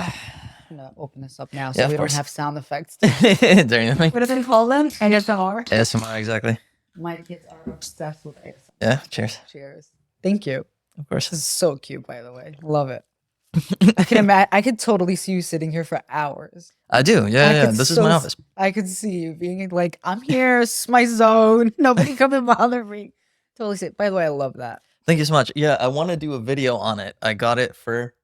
I'm gonna open this up now so Yeah, of we don't course. have sound effects. Is there anything? What do they call them? ASMR? ASMR, exactly. My kids are obsessed with ASMR. Yeah, cheers. Cheers. Thank you. Of course. This is so cute, by the way. Love it. I could totally see you sitting here for hours. I do. Yeah. This is my office. I could see you being like, I'm here, it's my zone. Nobody come and bother me. Totally see it. By the way, I love that. Thank you so much. Yeah, I want to do a video on it. I got it for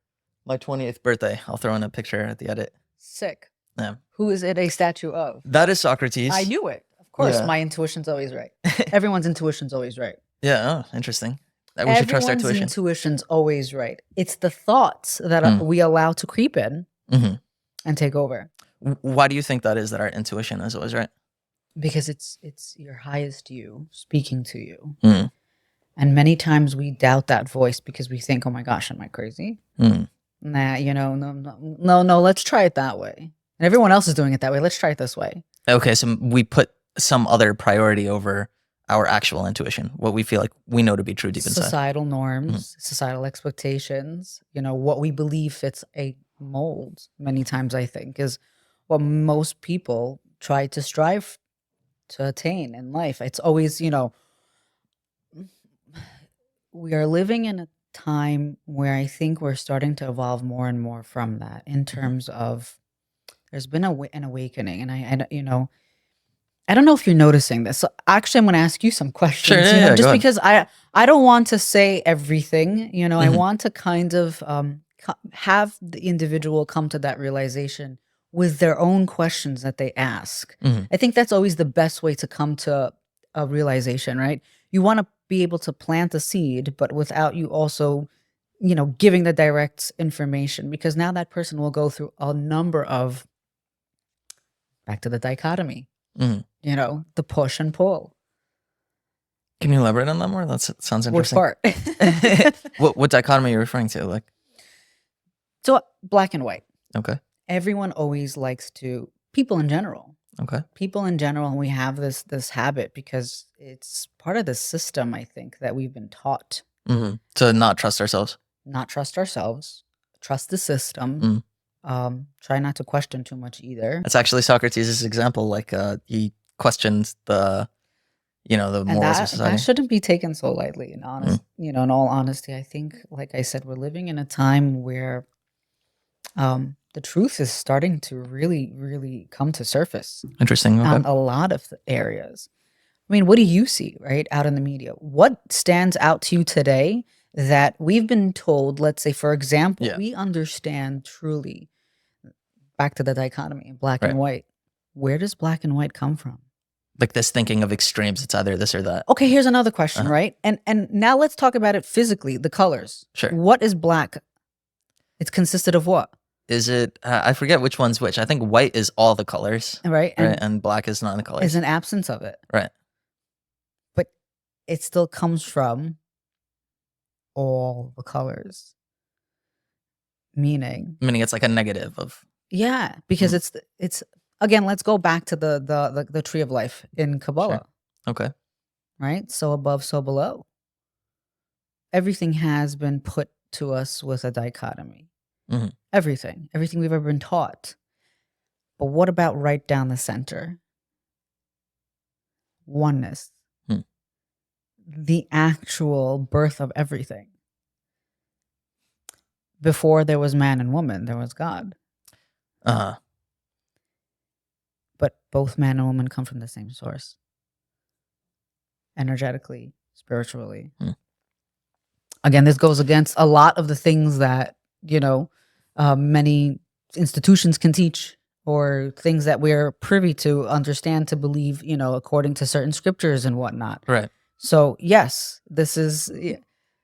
my 28th birthday. I'll throw in a picture at the edit. Sick. Yeah. Who is it a statue of? That is Socrates. I knew it. Of course, Yeah. my intuition's always right. Everyone's intuition's always right. Yeah, oh, interesting. We should trust our Everyone's intuition. intuition's always right. It's the thoughts that we allow to creep in and take over. Why do you think that is, that our intuition is always right? Because it's your highest you speaking to you. Mm. And many times we doubt that voice because we think, oh my gosh, am I crazy? Nah, no, let's try it that way. And everyone else is doing it that way. Let's try it this way. Okay, so we put some other priority over our actual intuition, what we feel like we know to be true deep inside. Societal norms, societal expectations, what we believe fits a mold, many times I think, is what most people try to strive to attain in life. It's always, we are living in a time where I think we're starting to evolve more and more from that in terms of there's been an awakening. And I don't know if you're noticing this. So actually, I'm going to ask you some questions, Sure, yeah, just because I don't want to say everything, I want to kind of have the individual come to that realization with their own questions that they ask. I think that's always the best way to come to a realization, right? You want to be able to plant a seed, but without you also, giving the direct information, because now that person will go through a number of, back to the dichotomy, the push and pull. Can you elaborate on that more? That sounds interesting. What part? What dichotomy are you referring to? Like, so black and white. Okay. Everyone always likes to, people in general, we have this habit because it's part of the system, I think, that we've been taught. To not trust ourselves. Not trust ourselves, trust the system. Try not to question too much either. That's actually Socrates' example. Like, he questioned the morals of society. That shouldn't be taken so lightly. In all honesty, I think, like I said, we're living in a time where the truth is starting to really, really come to surface. Interesting. Okay. On a lot of the areas. I mean, what do you see, right, out in the media? What stands out to you today that we've been told, let's say, for example, we understand truly, back to the dichotomy, black and white. Where does black and white come from? Like this thinking of extremes, it's either this or that. Okay, here's another question, right? And now let's talk about it physically, the colors. Sure. What is black? It's consisted of what? Is it, I forget which one's which. I think white is all the colors. Right. And black is none of the colors. Is an absence of it. Right. But it still comes from all the colors. Meaning it's like a negative of. Yeah, because it's again, let's go back to the tree of life in Kabbalah. Sure. Okay. Right? So above, so below. Everything has been put to us with a dichotomy. Everything we've ever been taught. But what about right down the center? Oneness. The actual birth of everything. Before there was man and woman, there was God. But both man and woman come from the same source. Energetically, spiritually. Again, this goes against a lot of the things that, many institutions can teach, or things that we're privy to understand, to believe, according to certain scriptures and whatnot. Right. So yes, this is.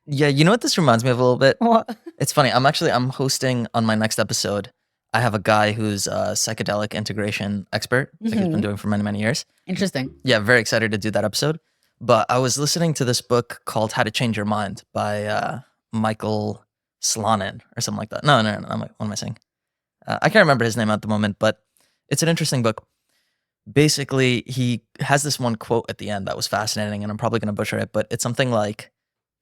Yeah, you know what this reminds me of a little bit? What? It's funny. I'm hosting on my next episode. I have a guy who's a psychedelic integration expert, like he's been doing for many, many years. Interesting. Yeah, very excited to do that episode. But I was listening to this book called How to Change Your Mind by Michael Slonin or something like that. No. What am I saying? I can't remember his name at the moment, but it's an interesting book. Basically, he has this one quote at the end that was fascinating, and I'm probably going to butcher it, but it's something like,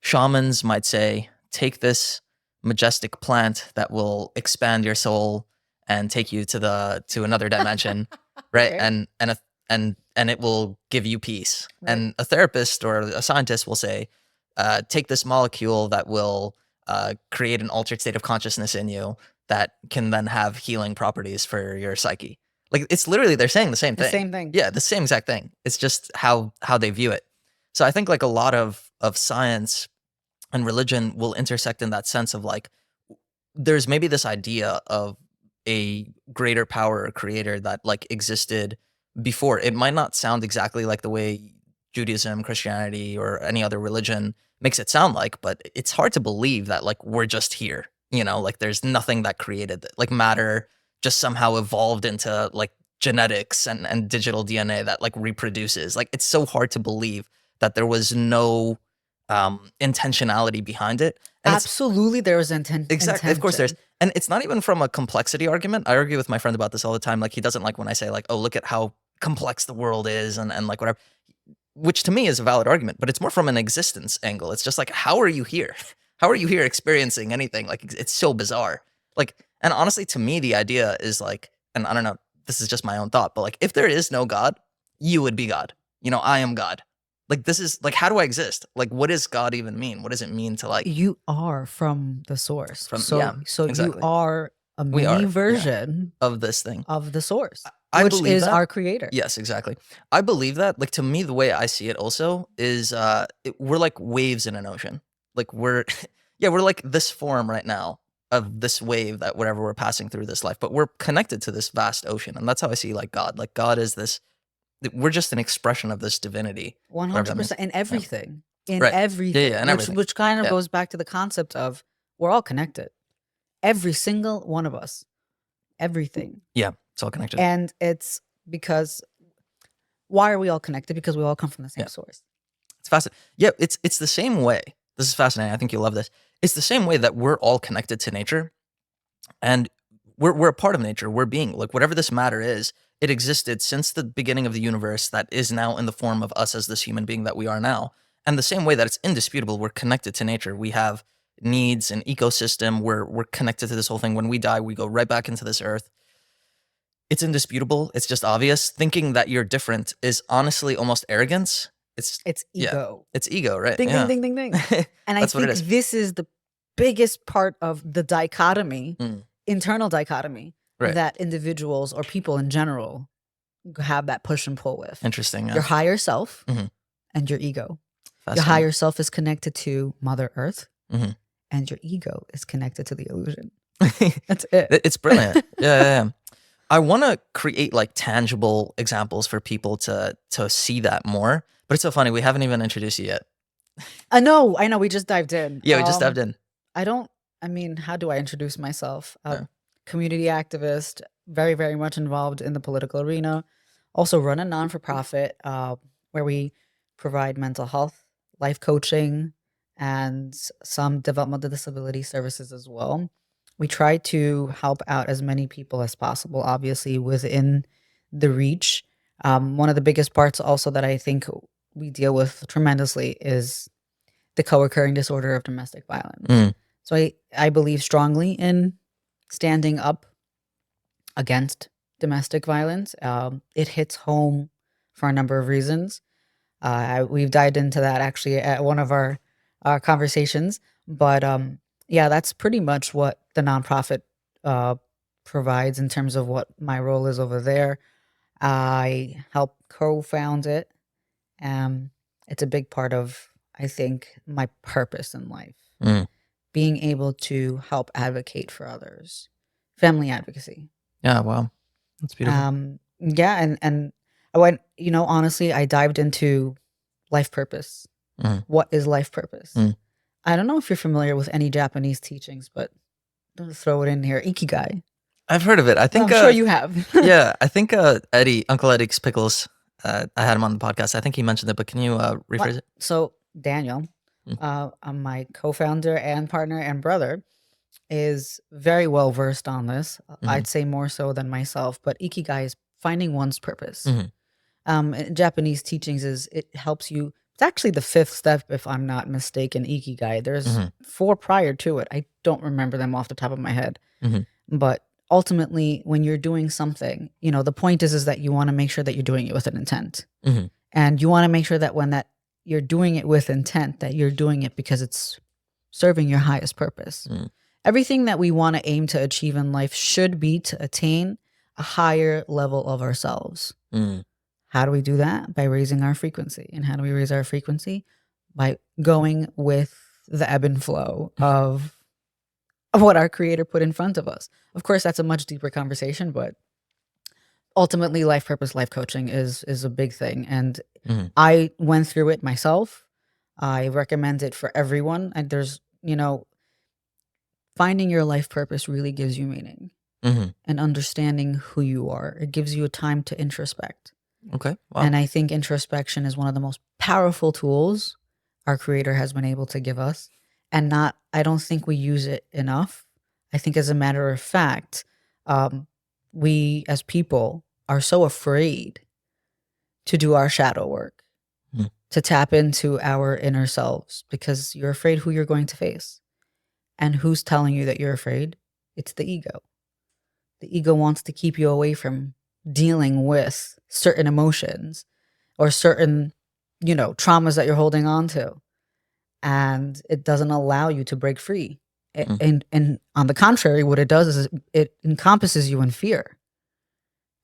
shamans might say, take this majestic plant that will expand your soul and take you to another dimension, right? Okay. And it will give you peace. Right. And a therapist or a scientist will say, take this molecule that will create an altered state of consciousness in you that can then have healing properties for your psyche. Like, it's literally, they're saying the same thing. The same thing. Yeah, the same exact thing. It's just how they view it. So I think like a lot of science and religion will intersect in that sense of like, there's maybe this idea of a greater power or creator that like existed before. It might not sound exactly like the way Judaism, Christianity, or any other religion makes it sound like, but it's hard to believe that like we're just here, like there's nothing that created it. Like matter just somehow evolved into like genetics and digital DNA that like reproduces. Like, it's so hard to believe that there was no intentionality behind it. And Absolutely, there was exactly, of course there's, and it's not even from a complexity argument. I argue with my friend about this all the time. Like, he doesn't like when I say like, oh, look at how complex the world is and like whatever, which to me is a valid argument, but it's more from an existence angle. It's just like, how are you here? How are you here experiencing anything? Like, it's so bizarre. Like, and honestly, to me, the idea is like, and I don't know, this is just my own thought, but like, if there is no God, you would be God. I am God. Like, this is like, how do I exist? Like, what does God even mean? What does it mean to like, You are from the source. yeah, So exactly. you are a We are, mini version of this thing? of the source, I which believe is that. our creator. Yes, exactly. I believe that. Like, to me, the way I see it also is we're like waves in an ocean. Like, we're we're like this form right now of this wave that whatever we're passing through this life, but we're connected to this vast ocean. And that's how I see like God. Like, God is this, we're just an expression of this divinity. 100% in everything. In Right. everything. Yeah, and everything. Which kind of Yeah. goes back to the concept of we're all connected. Every single one of us. Everything. Yeah, it's all connected. And it's because why are we all connected? Because we all come from the same source. It's fascinating. Yeah, it's the same way. This is fascinating. I think you'll love this. It's the same way that we're all connected to nature, and we're a part of nature. We're being like whatever this matter is. It existed since the beginning of the universe. That is now in the form of us as this human being that we are now. And the same way that it's indisputable, we're connected to nature. We have needs, an ecosystem. We're connected to this whole thing. When we die, we go right back into this earth. It's indisputable. It's just obvious. Thinking that you're different is honestly almost arrogance. It's ego. It's ego, right? Ding, ding, ding, ding, ding. And I think this is the biggest part of the dichotomy, internal dichotomy, that individuals or people in general have that push and pull with. Interesting. Your higher self and your ego. Your higher self is connected to Mother Earth, and your ego is connected to the illusion. That's it. It's brilliant. Yeah. I want to create like tangible examples for people to see that more. But it's so funny. We haven't even introduced you yet. I know. We just dived in. Yeah, we just dived in. How do I introduce myself? Community activist, very, very much involved in the political arena. Also run a non-for-profit where we provide mental health, life coaching, and some developmental disability services as well. We try to help out as many people as possible, obviously within the reach. One of the biggest parts also that I think we deal with tremendously is the co-occurring disorder of domestic violence. So I believe strongly in standing up against domestic violence. It hits home for a number of reasons. We've dived into that actually at one of our conversations. But that's pretty much what the nonprofit provides in terms of what my role is over there. I help co-found it. It's a big part of, I think, my purpose in life. Being able to help advocate for others. Family advocacy. Yeah, wow. That's beautiful. And I went, honestly, I dived into life purpose. What is life purpose? I don't know if you're familiar with any Japanese teachings, but I'm gonna throw it in here. Ikigai. I've heard of it. I think I'm sure you have. Yeah, I think Uncle Eddie's Pickles, I had him on the podcast. I think he mentioned it, but can you rephrase it? So Daniel, my co-founder and partner and brother, is very well versed on this. I'd say more so than myself, but Ikigai is finding one's purpose. In Japanese teachings is it helps you It's actually the fifth step, if I'm not mistaken, Ikigai. There's Mm-hmm. 4 prior to it. I don't remember them off the top of my head. Mm-hmm. But ultimately, when you're doing something, the point is that you want to make sure that you're doing it with an intent. Mm-hmm. And you want to make sure that when that you're doing it with intent, that you're doing it because it's serving your highest purpose. Mm. Everything that we want to aim to achieve in life should be to attain a higher level of ourselves. Mm. How do we do that? By raising our frequency. And how do we raise our frequency? By going with the ebb and flow of what our creator put in front of us. Of course, that's a much deeper conversation, but ultimately life purpose, life coaching is a big thing. And Mm-hmm. I went through it myself. I recommend it for everyone. And there's, finding your life purpose really gives you meaning Mm-hmm. and understanding who you are. It gives you a time to introspect. Okay. Wow. And I think introspection is one of the most powerful tools our creator has been able to give us. And I don't think we use it enough. I think as a matter of fact, we as people are so afraid to do our shadow work, to tap into our inner selves, because you're afraid who you're going to face. And who's telling you that you're afraid? It's the ego. The ego wants to keep you away from dealing with certain emotions or certain, traumas that you're holding on to. And it doesn't allow you to break free. And on the contrary, what it does is it encompasses you in fear.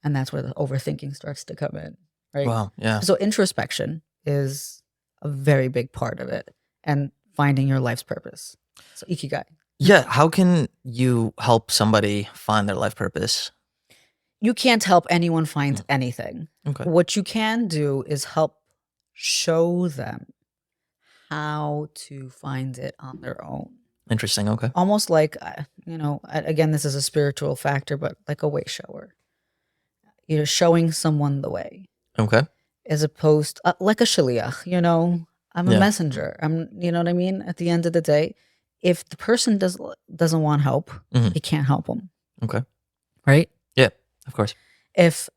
And that's where the overthinking starts to come in, right? Wow. Yeah. So introspection is a very big part of it, and finding your life's purpose. So Ikigai. Yeah. How can you help somebody find their life purpose? You can't help anyone find anything. Okay. What you can do is help show them how to find it on their own. Interesting. Okay. Almost like, again, this is a spiritual factor, but like a way shower. You're showing someone the way. Okay. As opposed, like a shaliach, I'm a messenger. You know what I mean? At the end of the day, if the person doesn't want help, you can't help them. Okay. Right? Yeah, of course. If,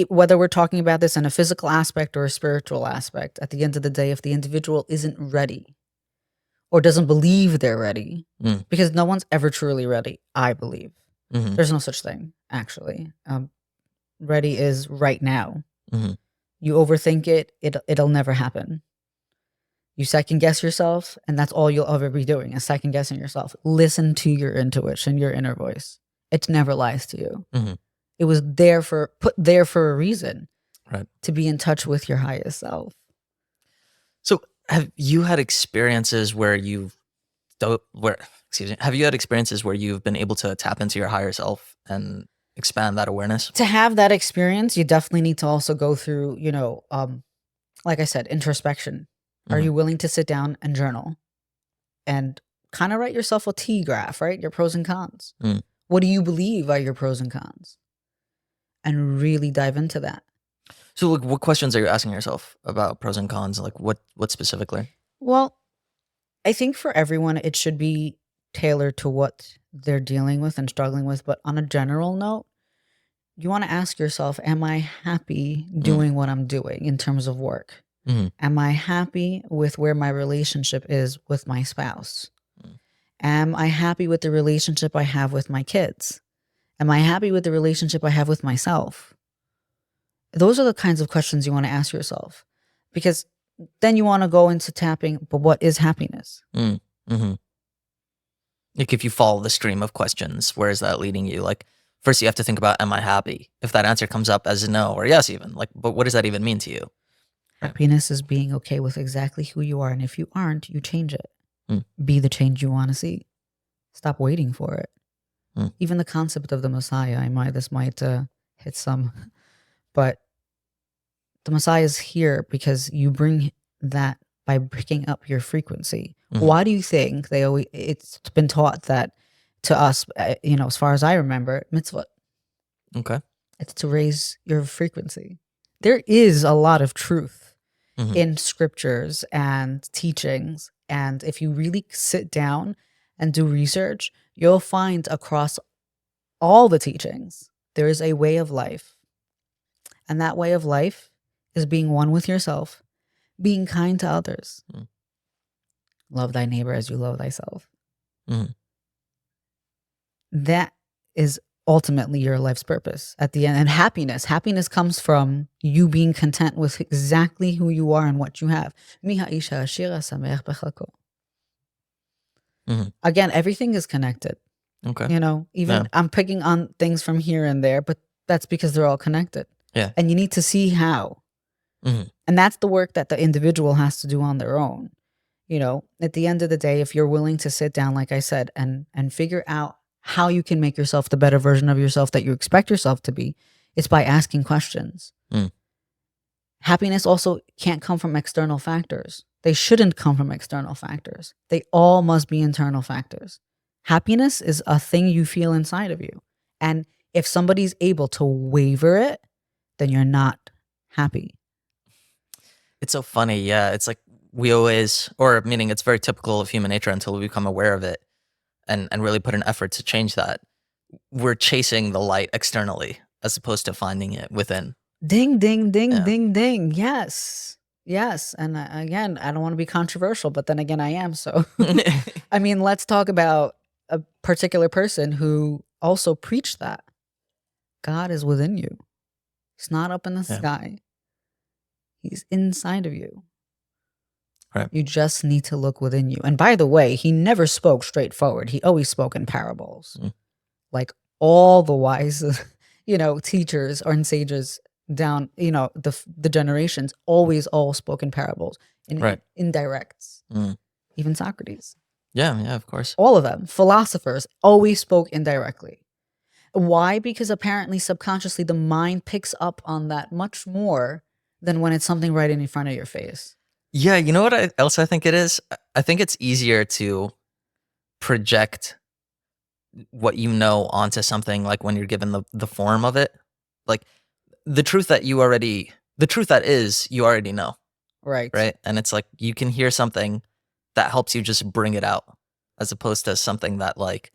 whether we're talking about this in a physical aspect or a spiritual aspect, at the end of the day, if the individual isn't ready or doesn't believe they're ready, because no one's ever truly ready, I believe. There's no such thing, actually. Ready is right now. You overthink it, it'll never happen. You second guess yourself, and that's all you'll ever be doing, is second guessing yourself. Listen to your intuition, your inner voice. It never lies to you. It was put there for a reason, right? To be in touch with your highest self. So, have you had experiences where have you had experiences where you've been able to tap into your higher self and expand that awareness? To have that experience, you definitely need to also go through, like I said, introspection. Are you willing to sit down and journal and kind of write yourself a T graph, right? Your pros and cons. What do you believe are your pros and cons? And really dive into that. So, like, what questions are you asking yourself about pros and cons? Like, what specifically? Well, I think for everyone, it should be tailored to what they're dealing with and struggling with. But on a general note, you want to ask yourself, am I happy doing what I'm doing in terms of work? Am I happy with where my relationship is with my spouse? Am I happy with the relationship I have with my kids? Am I happy with the relationship I have with myself? Those are the kinds of questions you want to ask yourself, because then you want to go into tapping, but what is happiness? Like, if you follow the stream of questions, where is that leading you? Like, first you have to think about, am I happy? If that answer comes up as a no or yes even, like, but what does that even mean to you? Happiness is being okay with exactly who you are. And if you aren't, you change it. Be the change you want to see. Stop waiting for it. Even the concept of the Messiah, this might hit some, but the Messiah is here because you bring that by picking up your frequency. Why do you think it's been taught that to us, as far as I remember, mitzvah. Okay. It's to raise your frequency. There is a lot of truth in scriptures and teachings. And if you really sit down and do research, you'll find across all the teachings, there is a way of life. And that way of life is being one with yourself, being kind to others. Mm. Love thy neighbor as you love thyself. Mm. That is ultimately your life's purpose at the end. And happiness comes from you being content with exactly who you are and what you have. Again, everything is connected. Okay. Even I'm picking on things from here and there, but that's because they're all connected. Yeah. And you need to see how. And that's the work that the individual has to do on their own. At the end of the day, if you're willing to sit down, like I said, and figure out how you can make yourself the better version of yourself that you expect yourself to be, it's by asking questions. Happiness also can't come from external factors. They shouldn't come from external factors. They all must be internal factors. Happiness is a thing you feel inside of you. And if somebody's able to waver it, then you're not happy. It's so funny. Yeah. It's like we always, or meaning it's very typical of human nature until we become aware of it and really put an effort to change that. We're chasing the light externally as opposed to finding it within. Ding, ding, ding, ding, ding. Yes. Yes. And again, I don't want to be controversial, but then again, I am. So, I mean, let's talk about a particular person who also preached that. God is within you. He's not up in the sky. He's inside of you. Right. You just need to look within you. And by the way, he never spoke straightforward. He always spoke in parables. Like all the wise, teachers and sages down, the generations always all spoke in parables, in indirects. Even Socrates. Yeah, of course. All of them, philosophers, always spoke indirectly. Why? Because apparently subconsciously the mind picks up on that much more than when it's something right in front of your face. Yeah, you know what else I think it is? I think it's easier to project what you know onto something like when you're given the form of it. Like the truth that you already know. Right. Right? And it's like you can hear something that helps you just bring it out as opposed to something that like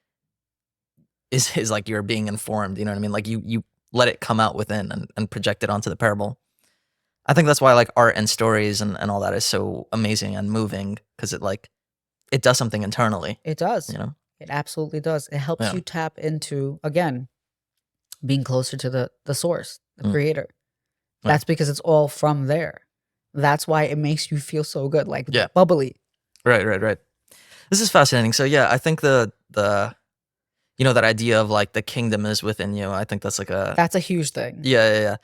is like you're being informed, you know what I mean? Like you let it come out within and project it onto the parable. I think that's why like art and stories and all that is so amazing and moving because it does something internally. It does. It absolutely does. It helps you tap into, again, being closer to the source, the creator. That's because it's all from there. That's why it makes you feel so good, like bubbly. Right. This is fascinating. So yeah, I think the that idea of like the kingdom is within you. I think that's that's a huge thing. Yeah.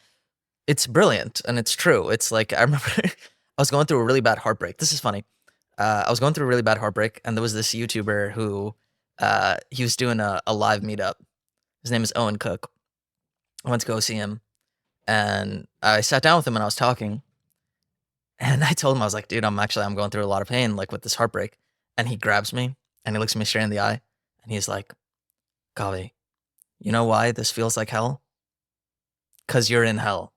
It's brilliant and it's true. It's like I remember I was going through a really bad heartbreak. This is funny. I was going through a really bad heartbreak, and there was this YouTuber who he was doing a live meetup. His name is Owen Cook. I went to go see him, and I sat down with him and I was talking, and I told him, I was like, dude, I'm going through a lot of pain, like with this heartbreak. And he grabs me and he looks me straight in the eye, and he's like, Gabi, you know why this feels like hell? Because you're in hell.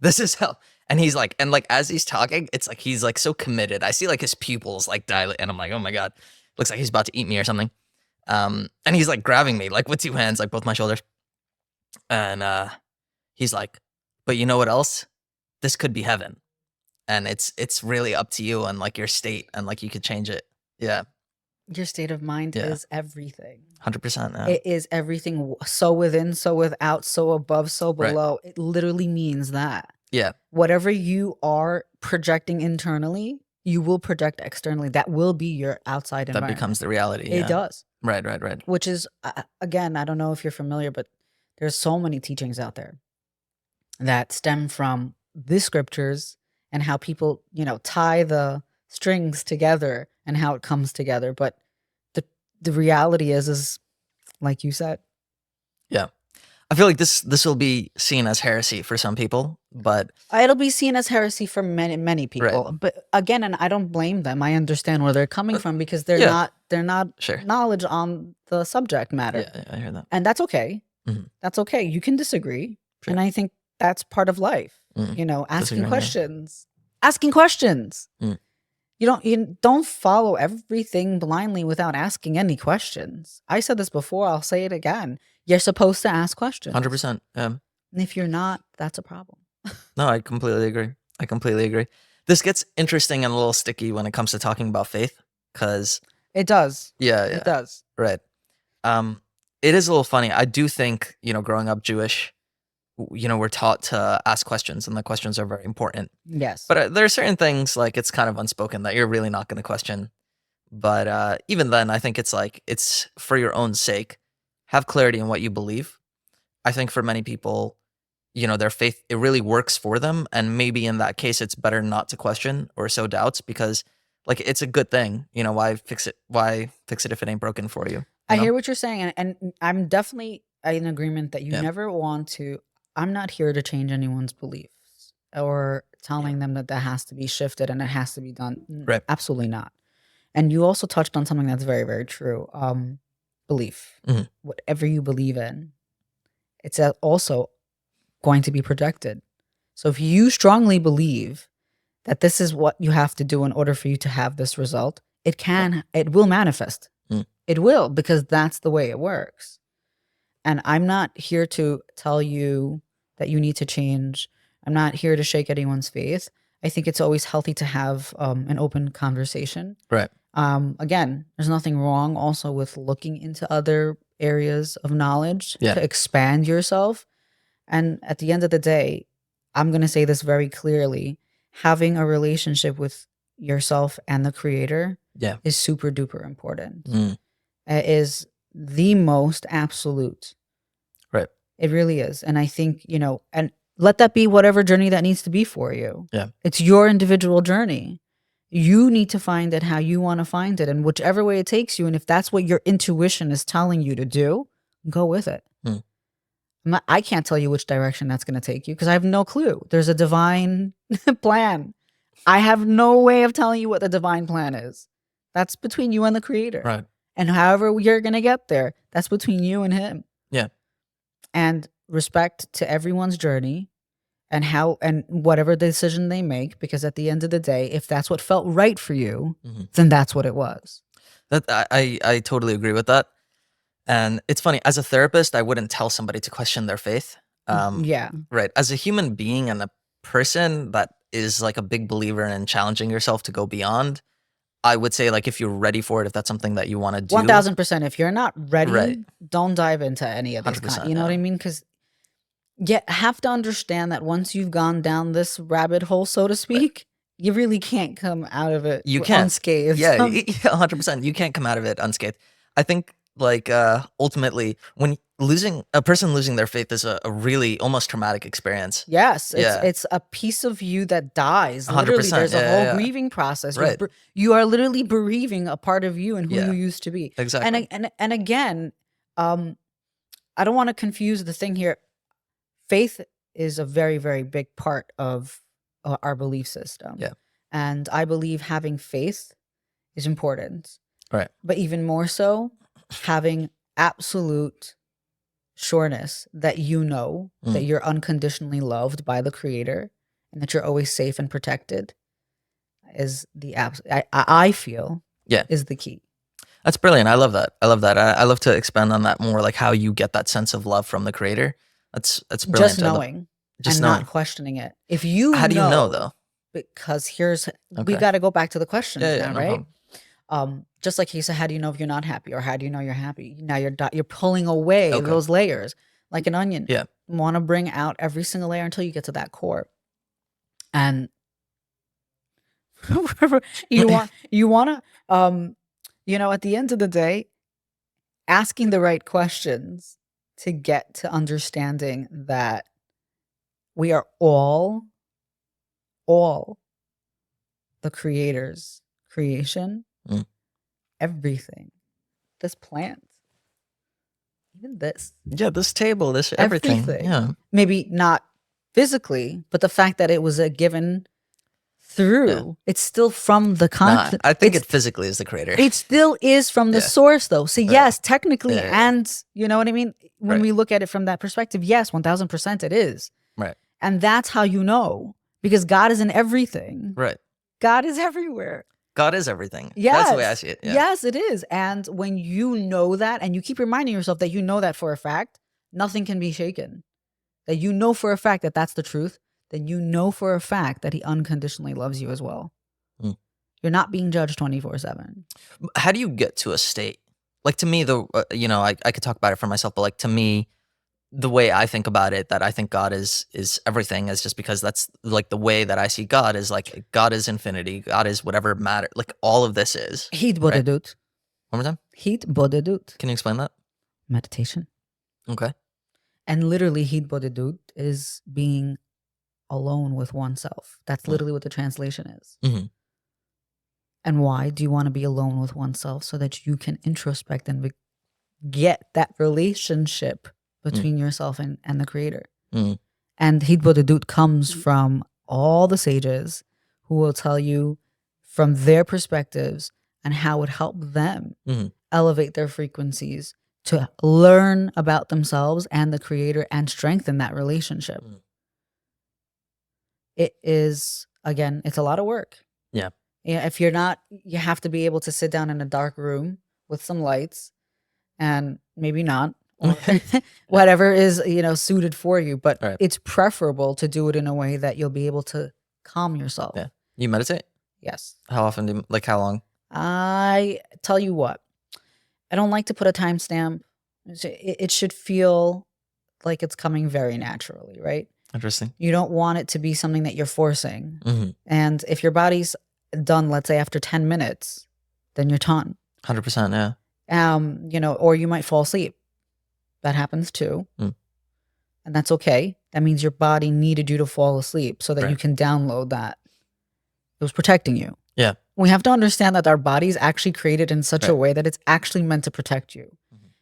This is hell. And he's like, as he's talking, it's like he's like so committed. I see like his pupils like dilate, and I'm like, oh my God, looks like he's about to eat me or something. And he's like grabbing me like with two hands, like both my shoulders. And he's like, but you know what else? This could be heaven. And it's really up to you and like your state, and like you could change it. Yeah. Your state of mind is everything. 100%. Yeah. It is everything. So within, so without, so above, so below. It literally means that. Yeah. Whatever you are projecting internally, you will project externally. That will be your outside environment. That becomes the reality. It does. Right. Which is, again, I don't know if you're familiar, but there's so many teachings out there that stem from the scriptures and how people, tie the strings together and how it comes together. But the reality is like you said. Yeah. I feel like this will be seen as heresy for some people, but it'll be seen as heresy for many people. Right. But again, and I don't blame them. I understand where they're coming from because they're not sure. knowledge on the subject matter. Yeah, I hear that. And that's okay. Mm-hmm. That's okay. You can disagree. Sure. And I think that's part of life. Asking questions. Asking questions. Mm. You don't follow everything blindly without asking any questions. I said this before, I'll say it again. You're supposed to ask questions. 100%. And if you're not, that's a problem. No, I completely agree. This gets interesting and a little sticky when it comes to talking about faith, because It does. yeah, It does. right. It is a little funny. I do think, growing up Jewish, we're taught to ask questions, and the questions are very important. Yes. But there are certain things, like, it's kind of unspoken that you're really not going to question. But even then, I think it's like, it's for your own sake. Have clarity in what you believe. I think for many people, their faith, it really works for them. And maybe in that case, it's better not to question or sow doubts, because, like, it's a good thing. Why fix it? Why fix it if it ain't broken for you? I hear what you're saying. And I'm definitely in agreement that you Yeah. never want to. I'm not here to change anyone's beliefs or telling them that has to be shifted and it has to be done. Right. Absolutely not. And you also touched on something that's very, very true. Belief. Mhm. Whatever you believe in, it's also going to be projected. So if you strongly believe that this is what you have to do in order for you to have this result, it will manifest. It will, because that's the way it works. And I'm not here to tell you that you need to change. I'm not here to shake anyone's faith. I think it's always healthy to have an open conversation. Right. Again, there's nothing wrong also with looking into other areas of knowledge Yeah. to expand yourself. And at the end of the day, I'm going to say this very clearly, having a relationship with yourself and the creator is super duper important. It is the most absolute. Right. It really is. And I think, and let that be whatever journey that needs to be for you. Yeah. It's your individual journey. You need to find it how you want to find it, and whichever way it takes you. And if that's what your intuition is telling you to do, go with it. I can't tell you which direction that's going to take you because I have no clue. There's a divine plan. I have no way of telling you what the divine plan is. That's between you and the creator. Right. And however you're going to get there, that's between you and him. Yeah. And respect to everyone's journey and whatever decision they make, because at the end of the day, if that's what felt right for you, then that's what it was. That I totally agree with that. And it's funny, as a therapist, I wouldn't tell somebody to question their faith. Yeah. Right. As a human being and a person that is like a big believer in challenging yourself to go beyond, I would say, like, if you're ready for it, if that's something that you want to do. 1000%. If you're not ready, Right. don't dive into any of this 100%, you know what I mean? Because you have to understand that once you've gone down this rabbit hole, so to speak, you really can't come out of it unscathed. Yeah, 100%. You can't come out of it unscathed. I think, like, ultimately, when a person losing their faith is a really almost traumatic experience. Yes, Yeah. it's a piece of you that dies. 100%, Literally, there's a yeah, whole yeah. grieving process. Right. You are literally bereaving a part of you and who Yeah. you used to be. Exactly. And again, I don't want to confuse the thing here. Faith is a very, very big part of our belief system. Yeah. And I believe having faith is important. Right. But even more so, having absolute sureness that that you're unconditionally loved by the creator and that you're always safe and protected is I feel is the key. That's brilliant. I love that. I love to expand on that more, like how you get that sense of love from the creator. That's brilliant. Just knowing Just and knowing. not questioning it. If you How do you know, though? Because we Okay. got to go back to the questions now, no right? problem. Just like he said, how do you know if you're not happy, or how do you know you're happy? Now you're pulling away Okay. those layers like an onion. Yeah. You want to bring out every single layer until you get to that core. And you want to at the end of the day, asking the right questions to get to understanding that we are all the creator's creation. Everything, this plant, even this, This table, this everything. Yeah. Maybe not physically, but the fact that it was a given through, it's still from the content. I think it physically is the creator. It still is from the source, though. So yes, technically, and you know what I mean? When we look at it from that perspective, yes, 1000% it is. Right. And that's how you know, because God is in everything. Right. God is everywhere. God is everything. Yes. That's the way I see it. Yeah. Yes, it is. And when you know that, and you keep reminding yourself that you know that for a fact, nothing can be shaken. That you know for a fact that that's the truth, then you know for a fact that he unconditionally loves you as well. Mm. You're not being judged 24/7. How do you get to a state? Like to me, I could talk about it for myself, but like to me, the way I think about it, that I think God is everything, is just because that's like the way that I see God is like God is infinity, God is whatever matter, like all of this is. Hit Right? bodedut. One more time. Hit bodedut. Can you explain that? Meditation. Okay. And literally, hit bodedut is being alone with oneself. That's literally what the translation is. Mm-hmm. And why do you want to be alone with oneself? So that you can introspect and get that relationship between yourself and the creator. Mm. And hit bodedut comes from all the sages who will tell you from their perspectives and how it helped them elevate their frequencies to learn about themselves and the creator and strengthen that relationship. It is, again, it's a lot of work. Yeah. If you're not, you have to be able to sit down in a dark room with some lights and maybe not, or whatever is, suited for you. But it's preferable to do it in a way that you'll be able to calm yourself. Yeah. You meditate? Yes. How often how long? I tell you what, I don't like to put a timestamp. It should feel like it's coming very naturally, right? Interesting. You don't want it to be something that you're forcing. Mm-hmm. And if your body's done, let's say after 10 minutes, then you're done. 100%, yeah. Or you might fall asleep. That happens too. And that's okay. That means your body needed you to fall asleep so that you can download that. It was protecting you. Yeah. We have to understand that our body is actually created in such a way that it's actually meant to protect you.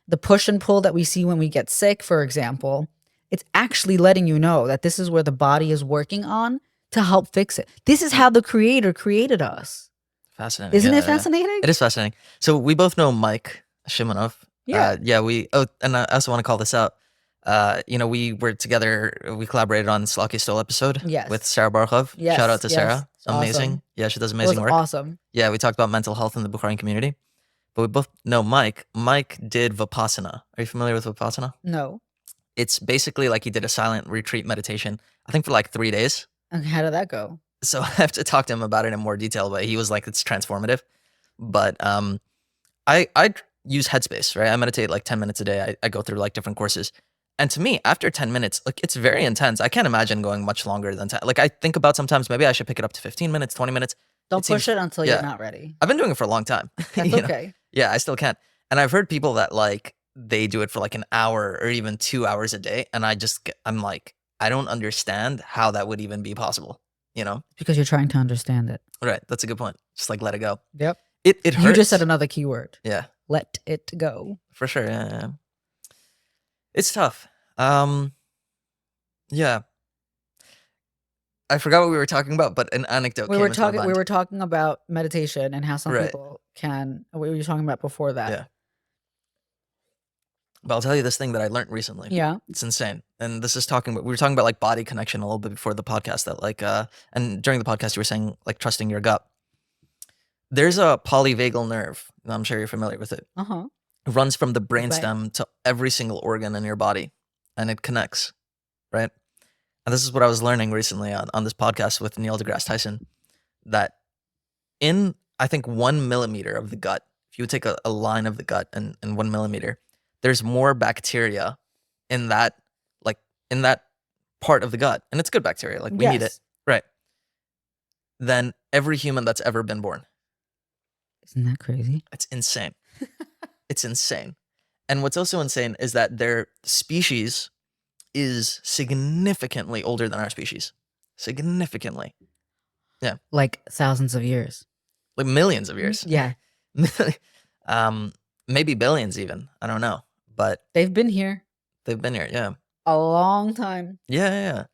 The push and pull that we see when we get sick, for example, it's actually letting you know that this is where the body is working on to help fix it. This is how the creator created us. Fascinating. Isn't it fascinating? It is fascinating. So we both know Mike Shimonov. Yeah. And I also want to call this out. We were together, we collaborated on Slocky Stoll episode with Sarah Barkov. Yes. Shout out to Sarah. It's Amazing. Awesome. Yeah, she does amazing work. Awesome. Yeah, we talked about mental health in the Bukharian community. But we both know Mike. Mike did Vipassana. Are you familiar with Vipassana? No. It's basically like he did a silent retreat meditation, I think for like 3 days. And how did that go? So I have to talk to him about it in more detail, but he was like, it's transformative. But I use Headspace, right? I meditate like 10 minutes a day. I go through like different courses. And to me, after 10 minutes, like it's very intense. I can't imagine going much longer than 10. Like I think about sometimes maybe I should pick it up to 15 minutes, 20 minutes. Don't push it until you're not ready. I've been doing it for a long time. That's okay. Yeah, I still can't. And I've heard people that like, they do it for like an hour or even 2 hours a day. And I'm like, I don't understand how that would even be possible, Because you're trying to understand it. Right. That's a good point. Just like let it go. Yep. It hurts. You just said another keyword. Yeah. Let it go. For sure. Yeah. It's tough. Yeah. I forgot what we were talking about, but an anecdote We were talking about meditation and how some people can. What were you talking about before that? Yeah. But I'll tell you this thing that I learned recently. Yeah. It's insane. And this is we were talking about like body connection a little bit before the podcast, that like, and during the podcast you were saying like trusting your gut. There's a polyvagal nerve. I'm sure you're familiar with it. Uh-huh. It runs from the brainstem to every single organ in your body, and it connects, right? And this is what I was learning recently on this podcast with Neil deGrasse Tyson, that in, I think, 1 millimeter of the gut, if you would take a line of the gut and 1 millimeter, there's more bacteria in that part of the gut. And it's good bacteria. Like we need it. Right. Than every human that's ever been born. Isn't that crazy? It's insane. It's insane. And what's also insane is that their species is significantly older than our species. Significantly. Yeah. Like thousands of years. Like millions of years. Yeah. Maybe billions even. I don't know. But they've been here. Yeah. A long time. Yeah.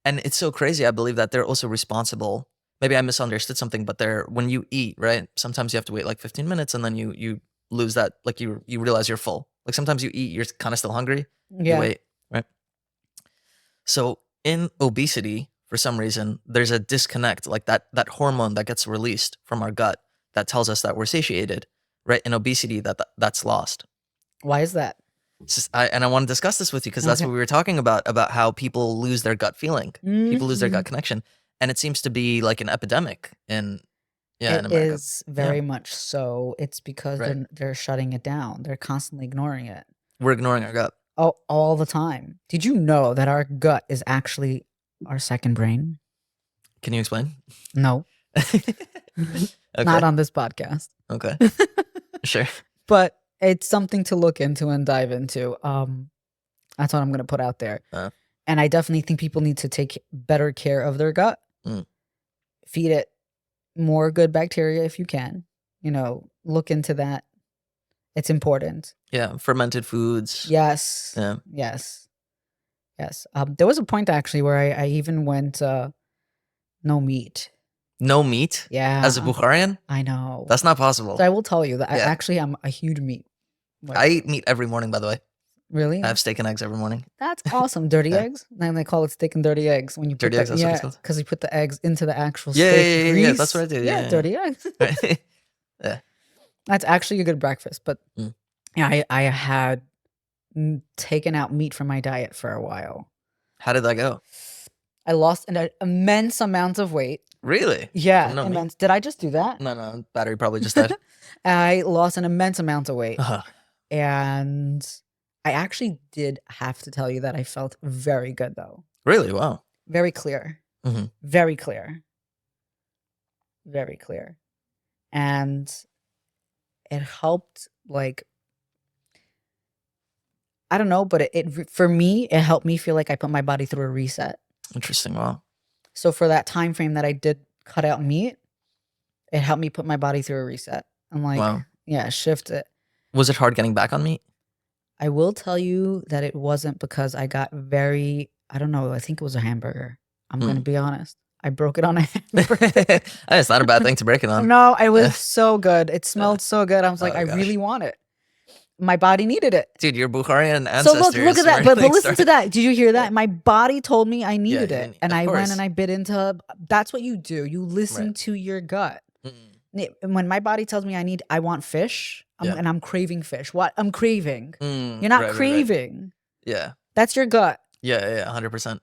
And it's so crazy. I believe that they're also responsible. Maybe I misunderstood something, but when you eat, right? Sometimes you have to wait like 15 minutes and then you lose that, like you realize you're full. Like sometimes you eat, you're kind of still hungry. Yeah. You wait, right? So in obesity, for some reason, there's a disconnect, like that hormone that gets released from our gut that tells us that we're satiated, right? In obesity, that's lost. Why is that? And I want to discuss this with you because that's what we were talking about how people lose their gut feeling. People lose their gut connection. And it seems to be like an epidemic in America. It is very much so. It's because they're shutting it down. They're constantly ignoring it. We're ignoring our gut. Oh, all the time. Did you know that our gut is actually our second brain? Can you explain? No. Not on this podcast. Okay. Sure. But it's something to look into and dive into. That's what I'm going to put out there. And I definitely think people need to take better care of their gut. Feed it more good bacteria if you can. Look into that. It's important. Yeah, fermented foods. Yes. Yeah. Yes. There was a point actually where I even went no meat. No meat? Yeah. As a Bukharian? I know. That's not possible. So I will tell you that I'm a huge meat. I eat meat every morning, by the way. Really? I have steak and eggs every morning. That's awesome. Dirty eggs? And they call it steak and dirty eggs. When you put dirty eggs, that's what it's called? Because you put the eggs into the actual steak grease. Yeah, that's what I do. Yeah, dirty eggs. Yeah. That's actually a good breakfast. But yeah, I had taken out meat from my diet for a while. How did that go? I lost an immense amount of weight. Really? Yeah, immense. Did I just do that? No, battery probably just died. I lost an immense amount of weight. And I actually did have to tell you that I felt very good though. Really? Wow. Very clear. Very clear. Very clear. And it helped, like, I don't know, but it for me, it helped me feel like I put my body through a reset. Interesting. Wow. So for that time frame that I did cut out meat, it helped me put my body through a reset. I'm like, shift it. Was it hard getting back on meat? I will tell you that it wasn't because I got I don't know, I think it was a hamburger. I'm going to be honest. I broke it on a hamburger. It's not a bad thing to break it on. No, it was so good. It smelled so good. I was like, I really want it. My body needed it. Dude, your Bukharian ancestors. So look at that. But listen to that. Did you hear that? My body told me I needed it. And I went and I bit into, that's what you do. You listen to your gut. When my body tells me I want fish, and I'm craving fish. What? I'm craving. You're not craving. Yeah. That's your gut. Yeah, 100%.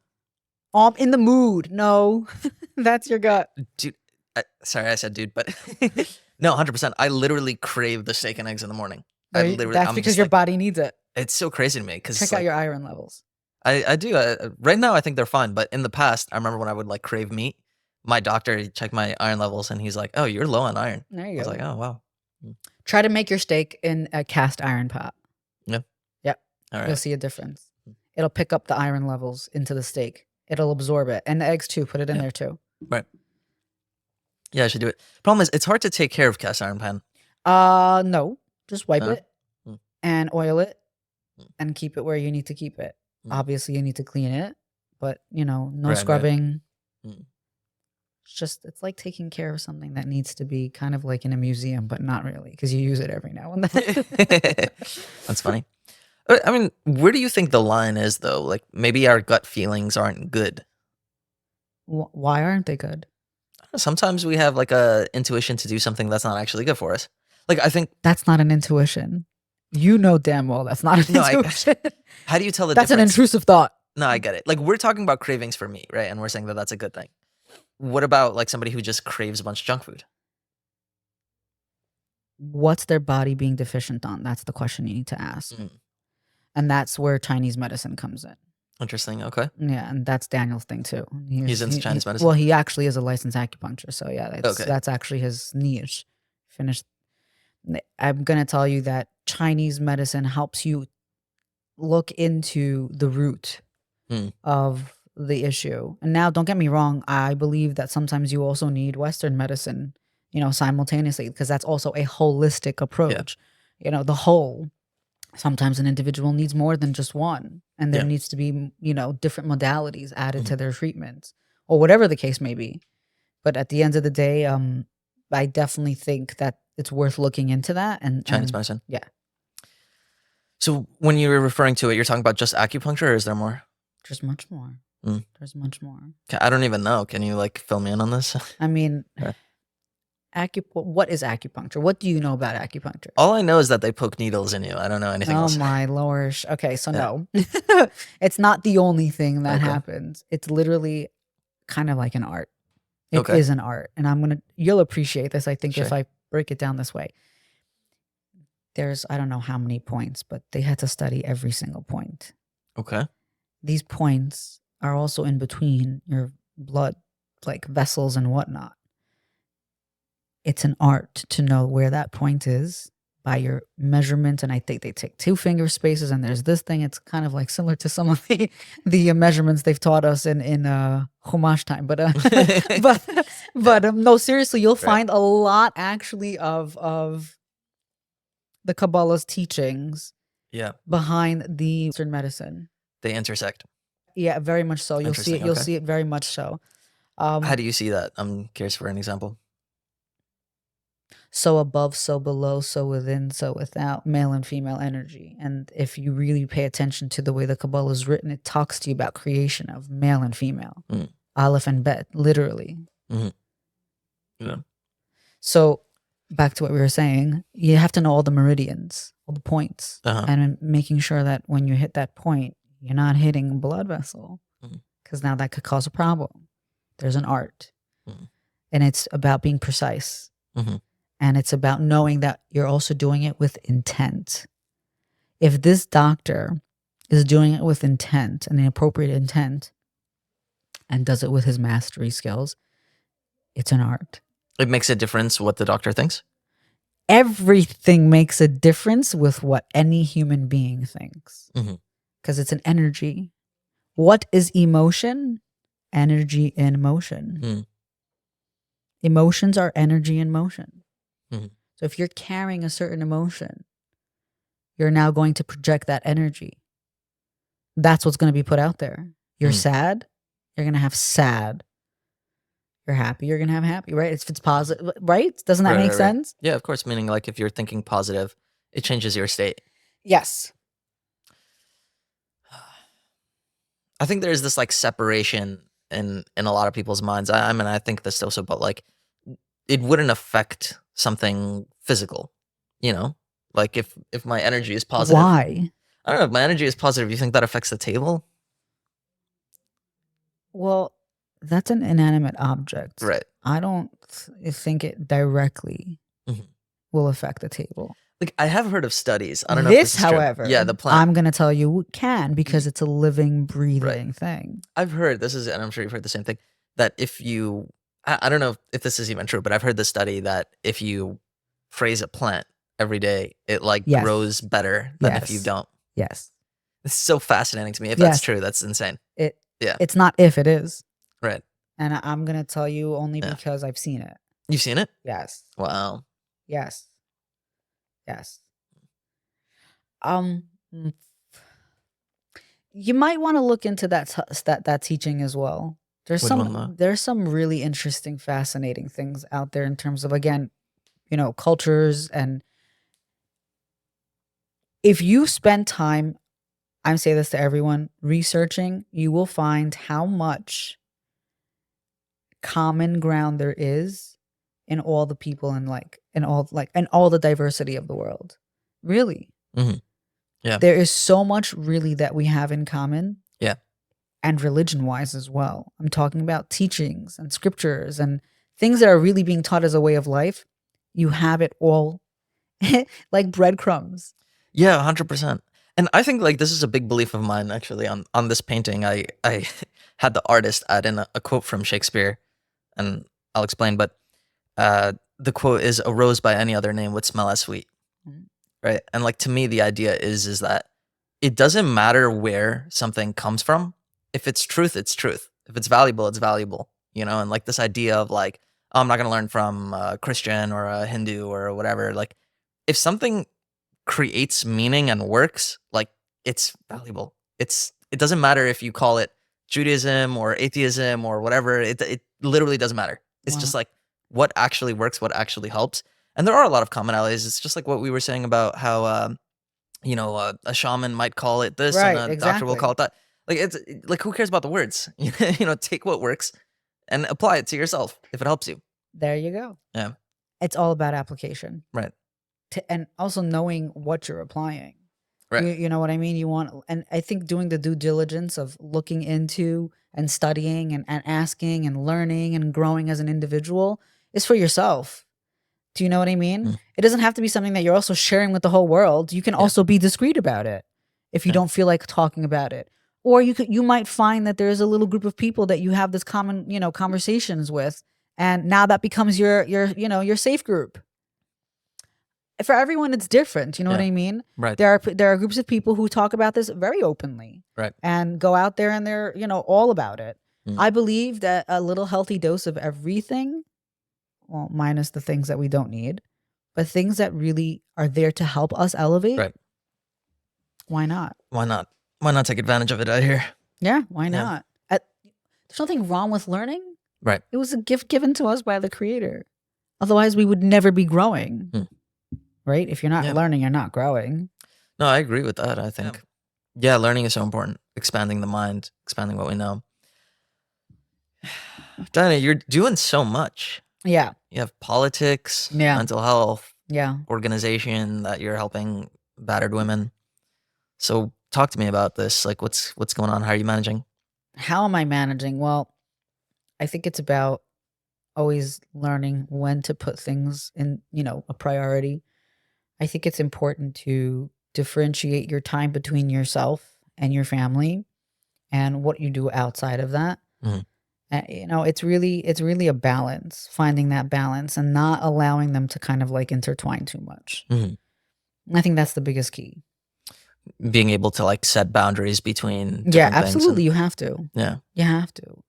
I'm in the mood. No, that's your gut. Dude, sorry I said dude, but no, 100%. I literally crave the steak and eggs in the morning. That's because your body needs it. It's so crazy to me. Check out your iron levels. I do. Right now, I think they're fine. But in the past, I remember when I would like crave meat, my doctor checked my iron levels and he's like, "Oh, you're low on iron." There you go. I was like, "Oh, wow." Try to make your steak in a cast iron pot. Yeah. Yep. All right. You'll see a difference. It'll pick up the iron levels into the steak. It'll absorb it. And the eggs too. Put it in there too. Right. Yeah, I should do it. Problem is, it's hard to take care of cast iron pan. No. Just wipe it and oil it and keep it where you need to keep it. Obviously, you need to clean it, but no scrubbing. It's like taking care of something that needs to be kind of like in a museum, but not really, because you use it every now and then. That's funny. I mean, where do you think the line is, though? Like, maybe our gut feelings aren't good. Why aren't they good? Sometimes we have like a intuition to do something that's not actually good for us. Like, I think that's not an intuition. You know damn well that's not an intuition. How do you tell the difference? That's an intrusive thought. No, I get it. Like, we're talking about cravings for meat, right? And we're saying that that's a good thing. What about like somebody who just craves a bunch of junk food? What's their body being deficient on? That's the question you need to ask. And that's where Chinese medicine comes in. Interesting. Okay. Yeah, and that's Daniel's thing too. He's into Chinese medicine? Well, he actually is a licensed acupuncture. So yeah, that's actually his niche. I'm going to tell you that Chinese medicine helps you look into the root of the issue. And now, don't get me wrong, I believe that sometimes you also need Western medicine, simultaneously, because that's also a holistic approach. Yeah. The whole. Sometimes an individual needs more than just one, and there needs to be, different modalities added to their treatments, or whatever the case may be. But at the end of the day, I definitely think that it's worth looking into that. And Chinese medicine. Yeah. So when you were referring to it, you're talking about just acupuncture, or is there more? There's much more. There's much more. I don't even know. Can you like fill me in on this? I mean, what is acupuncture? What do you know about acupuncture? All I know is that they poke needles in you. I don't know anything Oh else. my lord. Okay, so Yeah. no. It's not the only thing that Okay. happens. It's literally kind of like an art. It Okay. is an art. And you'll appreciate this, I think, if Sure. I break it down this way. There's, I don't know how many points, but they had to study every single point. Okay. These points are also in between your blood, like vessels and whatnot. It's an art to know where that point is by your measurement. And I think they take 2 finger spaces, and there's this thing. It's kind of like similar to some of the measurements they've taught us in Chumash time. But no, seriously, you'll find a lot actually of the Kabbalah's teachings Yeah. behind the Eastern medicine. They intersect. Yeah, very much so. You'll see it. Interesting, You'll okay. see it very much so. How do you see that? I'm curious for an example. So above, so below, so within, so without, male and female energy. And if you really pay attention to the way the Kabbalah is written, it talks to you about creation of male and female. Aleph and Bet, literally. Yeah. So back to what we were saying, you have to know all the meridians, all the points, and making sure that when you hit that point, you're not hitting a blood vessel, because now that could cause a problem. There's an art, and it's about being precise. And it's about knowing that you're also doing it with intent. If this doctor is doing it with intent and the appropriate intent and does it with his mastery skills, it's an art. It makes a difference what the doctor thinks? Everything makes a difference with what any human being thinks. Because it's an energy. What is emotion? Energy in motion. Emotions are energy in motion. So if you're carrying a certain emotion, you're now going to project that energy. That's what's going to be put out there. You're sad, you're going to have sad. You're happy, you're going to have happy, right? If it's positive, right? Doesn't that make sense? Yeah, of course. Meaning like if you're thinking positive, it changes your state. Yes. I think there's this like separation in a lot of people's minds. I mean, I think this also, but like it wouldn't affect something physical, you know? Like if my energy is positive. Why? I don't know. If my energy is positive, you think that affects the table? Well, that's an inanimate object. Right. I don't think it directly will affect the table. Like I have heard of studies. I don't know This, if this is true. however, Yeah, the plant. I'm going to tell you it can, because it's a living, breathing thing. I've heard this is, and I'm sure you've heard the same thing, that if you, I don't know if this is even true, but I've heard the study that if you phrase a plant every day, it like grows better than if you don't. Yes. It's so fascinating to me. If that's true, that's insane. It's not if, it is. Right. And I'm going to tell you only because I've seen it. You've seen it? Yes. Wow. Yes. You might want to look into that teaching as well. There's some really interesting, fascinating things out there in terms of, again, cultures. And if you spend time, I say this to everyone, researching, you will find how much common ground there is in all the people and all the diversity of the world. Really. Yeah. There is so much really that we have in common. Yeah. And religion-wise as well. I'm talking about teachings and scriptures and things that are really being taught as a way of life. You have it all like breadcrumbs. Yeah, 100%. And I think like this is a big belief of mine actually on this painting. I had the artist add in a quote from Shakespeare, and I'll explain, but the quote is, "A rose by any other name would smell as sweet." Right? And like to me the idea is that it doesn't matter where something comes from. If it's truth, it's truth. If it's valuable, it's valuable, and like this idea of like, oh, I'm not going to learn from a Christian or a Hindu or whatever. Like if something creates meaning and works, like it's valuable. It doesn't matter if you call it Judaism or atheism or whatever. It literally doesn't matter. It's just like what actually works, what actually helps. And there are a lot of commonalities. It's just like what we were saying about how, a shaman might call it this and a doctor will call it that. Like it's like, who cares about the words? Take what works and apply it to yourself if it helps you. There you go. Yeah. it's all about application. Right. And also knowing what you're applying. Right. You know what I mean? And I think doing the due diligence of looking into and studying and asking and learning and growing as an individual is for yourself. Do you know what I mean? It doesn't have to be something that you're also sharing with the whole world. You can also be discreet about it if you don't feel like talking about it. Or you might find that there's a little group of people that you have this common, conversations with, and now that becomes your safe group. For everyone, it's different. You know what I mean? Right. There are groups of people who talk about this very openly, right, and go out there and they're all about it. I believe that a little healthy dose of everything, well, minus the things that we don't need, but things that really are there to help us elevate. Right. Why not? Why not? Why not take advantage of it out here? Yeah. Why not? There's nothing wrong with learning. Right. It was a gift given to us by the Creator. Otherwise, we would never be growing. Right? If you're not learning, you're not growing. No, I agree with that. I think, learning is so important. Expanding the mind, expanding what we know. Diana, you're doing so much. Yeah. You have politics, mental health, organization that you're helping battered women. So talk to me about this. Like, what's going on? How are you managing? How am I managing? Well, I think it's about always learning when to put things in, a priority. I think it's important to differentiate your time between yourself and your family and what you do outside of that. It's really a balance, finding that balance and not allowing them to kind of like intertwine too much. I think that's the biggest key. Being able to like set boundaries between absolutely. You have to. Yeah. You have to.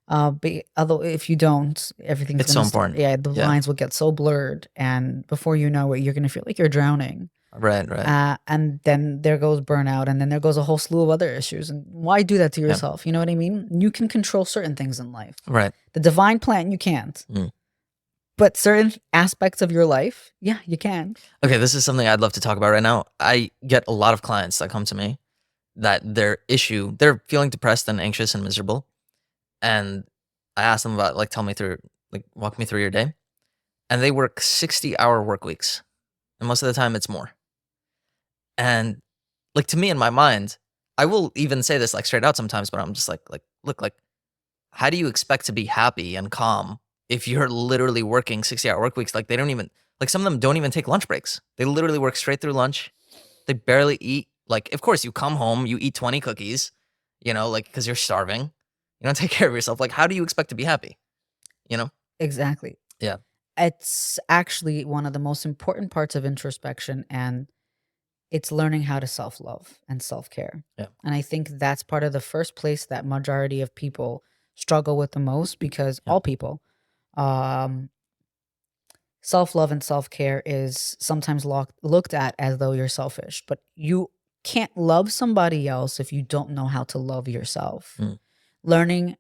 But although if you don't, everything's it's so important. The lines will get so blurred, and before you know it, you're gonna feel like you're drowning. Right. And then there goes burnout, and then there goes a whole slew of other issues. And why do that to yourself? You know what I mean? You can control certain things in life. Right. The divine plan, you can't. But certain aspects of your life, you can. Okay, this is something I'd love to talk about right now. I get a lot of clients that come to me that they're feeling depressed and anxious and miserable. And I ask them about, like, walk me through your day. And they work 60-hour work weeks. And most of the time it's more. And like, to me, in my mind, I will even say this like straight out sometimes, but I'm just like, look, like, how do you expect to be happy and calm if you're literally working 60-hour work weeks? Like, they don't even, like, some of them don't even take lunch breaks. They literally work straight through lunch. They barely eat. Like, of course, you come home, you eat 20 cookies, like, because you're starving. You don't take care of yourself. Like, how do you expect to be happy? Exactly. Yeah. It's actually one of the most important parts of introspection, and it's learning how to self-love and self-care. Yeah. And I think that's part of the first place that majority of people struggle with the most, because all people, self-love and self-care is sometimes looked at as though you're selfish, but you can't love somebody else if you don't know how to love yourself. Learning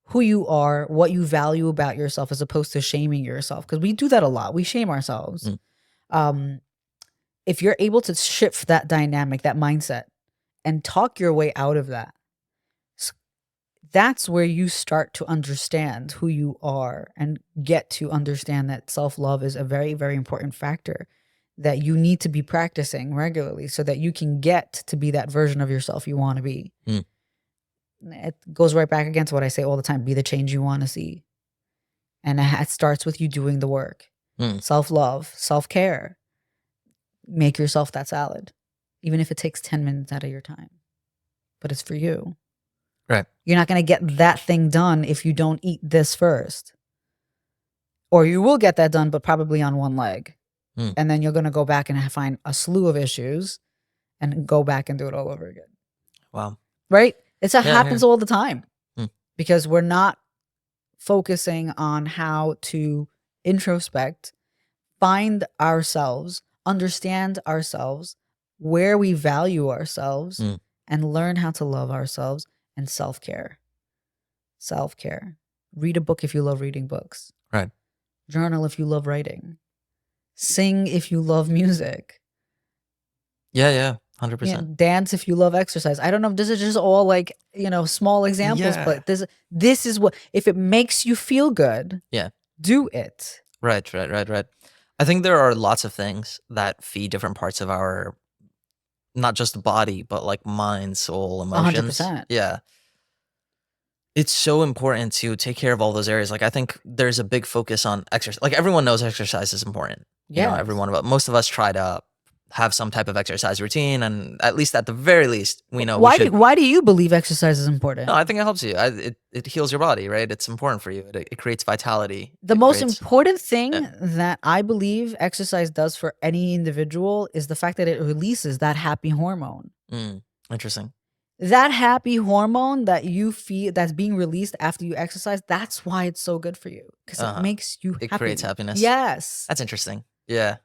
who you are, what you value about yourself, as opposed to shaming yourself, because we do that a lot. We shame ourselves. If you're able to shift that dynamic, that mindset, and talk your way out of that, that's where you start to understand who you are and get to understand that self-love is a very, very important factor that you need to be practicing regularly so that you can get to be that version of yourself you want to be. It goes right back against what I say all the time: be the change you want to see. And it starts with you doing the work. Self-love, self-care. Make yourself that salad, even if it takes 10 minutes out of your time. But it's for you. Right. You're not going to get that thing done if you don't eat this first. Or you will get that done, but probably on one leg. And then you're going to go back and find a slew of issues and go back and do it all over again. Wow. Right? It happens all the time because we're not focusing on how to introspect, find ourselves, understand ourselves, where we value ourselves, and learn how to love ourselves, and self-care. Self-care. Read a book if you love reading books. Right. Journal if you love writing. Sing if you love music. Yeah. 100%. Dance if you love exercise. I don't know if this is just all like, small examples, but this is what, if it makes you feel good, Yeah, do it. Right. I think there are lots of things that feed different parts of our, not just the body, but like mind, soul, emotions. 100%. Yeah. It's so important to take care of all those areas. Like I think there's a big focus on exercise. Like everyone knows exercise is important. You know, Yes. most of us try to have some type of exercise routine, and at least at the very least, we know we Why do should. why do you believe exercise is No, important? I think it helps you. It heals your body, right? It's important for you. It creates vitality. The It most creates, important yeah. thing that I believe exercise does for any individual is the fact that it releases that happy hormone. Interesting. That happy hormone that you feel that's being released after you exercise, that's why it's so good for you, because it makes you It happy. creates happiness. Yes. That's interesting. Yeah.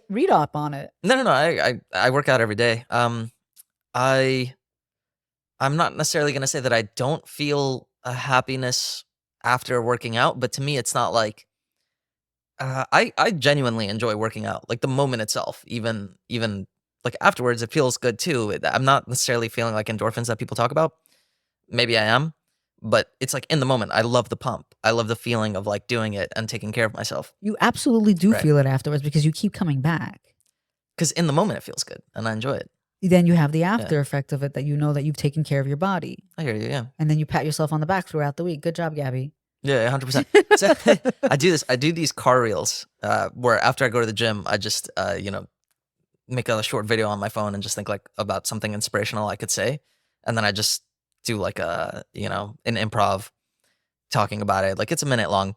Read up on it. No. I work out every day. I I'm not necessarily gonna say that I don't feel a happiness after working out, but to me, it's not like I genuinely enjoy working out, like the moment itself, even like afterwards, it feels good too. I'm not necessarily feeling like endorphins that people talk about. Maybe I am, but it's like in the moment. I love the pump. I love the feeling of like doing it and taking care of myself. You absolutely do Right. feel it afterwards because you keep coming back. Because in the moment it feels good and I enjoy it. Then you have the after effect of it, that you know that you've taken care of your body. I hear you. Yeah. And then you pat yourself on the back throughout the week. Good job, Gabby. Yeah, 100%. So I do this. I do these car reels where after I go to the gym, I just make a short video on my phone and just think like about something inspirational I could say, and then I just do like an improv talking about it. Like it's a minute long,